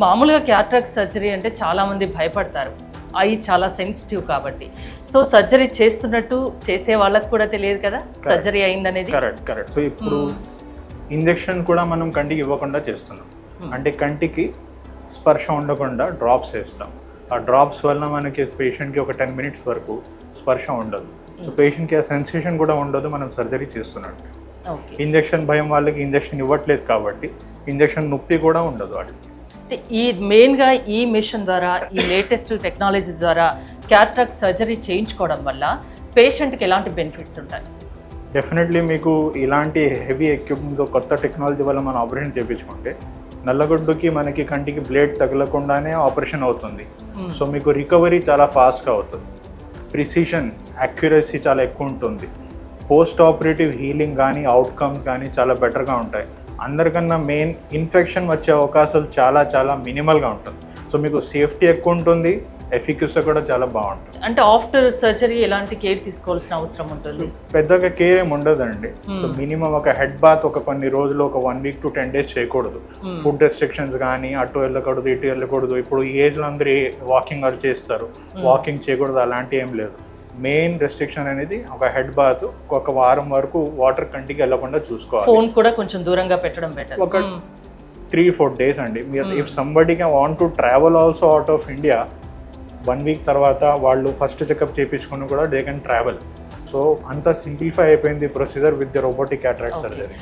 మామూలుగా cataract surgery అంటే చాలామంది భయపడతారు. ఐ చాలా సెన్సిటివ్ కాబట్టి. సో సర్జరీ చేస్తున్నట్టు చేసే వాళ్ళకి కూడా తెలియదు కదా సర్జరీ అయిందనేది. కరెక్ట్. సో ఇప్పుడు ఇంజెక్షన్ కూడా మనం కంటికి ఇవ్వకుండా చేస్తున్నాం. అంటే కంటికి స్పర్శ ఉండకుండా డ్రాప్స్ వేస్తాం. ఆ డ్రాప్స్ వల్ల మనకి పేషెంట్కి ఒక 10 మినిట్స్ వరకు స్పర్శ ఉండదు. సో పేషెంట్కి ఆ సెన్సేషన్ కూడా ఉండదు మనం సర్జరీ చేస్తున్నట్టు. ఇంజెక్షన్ భయం వాళ్ళకి ఇంజెక్షన్ ఇవ్వట్లేదు కాబట్టి ఇంజెక్షన్ నొప్పి కూడా ఉండదు వాటికి. ఈ మెయిన్గా ఈ మిషన్ ద్వారా, ఈ లేటెస్ట్ టెక్నాలజీ ద్వారా క్యాట్రాక్ట్ సర్జరీ చేయించుకోవడం వల్ల పేషెంట్కి ఎలాంటి బెనిఫిట్స్ ఉంటాయి? డెఫినెట్లీ మీకు ఇలాంటి హెవీ ఎక్విప్మెంట్ కొత్త టెక్నాలజీ వల్ల మనం ఆపరేషన్ చేయించుకుంటే నల్లగొడ్డుకి మనకి కంటికి బ్లేడ్ తగలకుండానే ఆపరేషన్ అవుతుంది. సో మీకు రికవరీ చాలా ఫాస్ట్గా అవుతుంది. ప్రిసిషన్, యాక్యురసీ చాలా ఎక్కువ ఉంటుంది. పోస్ట్ ఆపరేటివ్ హీలింగ్ కానీ అవుట్కమ్స్ కానీ చాలా బెటర్గా ఉంటాయి. అందరికన్నా మెయిన్ ఇన్ఫెక్షన్ వచ్చే అవకాశాలు చాలా మినిమల్గా ఉంటుంది. సో మీకు సేఫ్టీ ఎక్కువ ఉంటుంది, ఎఫికసీ కూడా చాలా బాగుంటుంది. అంటే ఆఫ్టర్ సర్జరీ ఎలాంటి కేర్ తీసుకోవాల్సిన అవసరం ఉంటుంది? పెద్దగా కేర్ ఏమి ఉండదండి. సో మినిమం ఒక హెడ్ బాత్ ఒక కొన్ని రోజులు ఒక 1 వీక్ to 10 days చేయకూడదు. ఫుడ్ రెస్ట్రిక్షన్స్ కానీ అటు వెళ్ళకూడదు ఇటు వెళ్ళకూడదు. ఇప్పుడు ఈ ఏజ్లో అందరూ వాకింగ్ అది చేస్తారు, వాకింగ్ చేయకూడదు అలాంటి ఏం లేదు. మెయిన్ రెస్ట్రిక్షన్ అనేది ఒక హెడ్ బాత్ ఒక వారం వరకు వాటర్ కంటికి వెళ్ళకుండా చూసుకోవాలి. ఫోన్ కూడా కొంచెం దూరంగా పెట్టడం బెటర్. ఒక 3-4 days అండి. మీరు if somebody want to travel also out of India 1 week తర్వాత వాళ్ళు ఫస్ట్ చెకప్ చేయించుకుని కూడా దే కెన్ ట్రావెల్. సో అంతా సింప్లిఫై అయిపోయింది procedure with the robotic cataract surgery.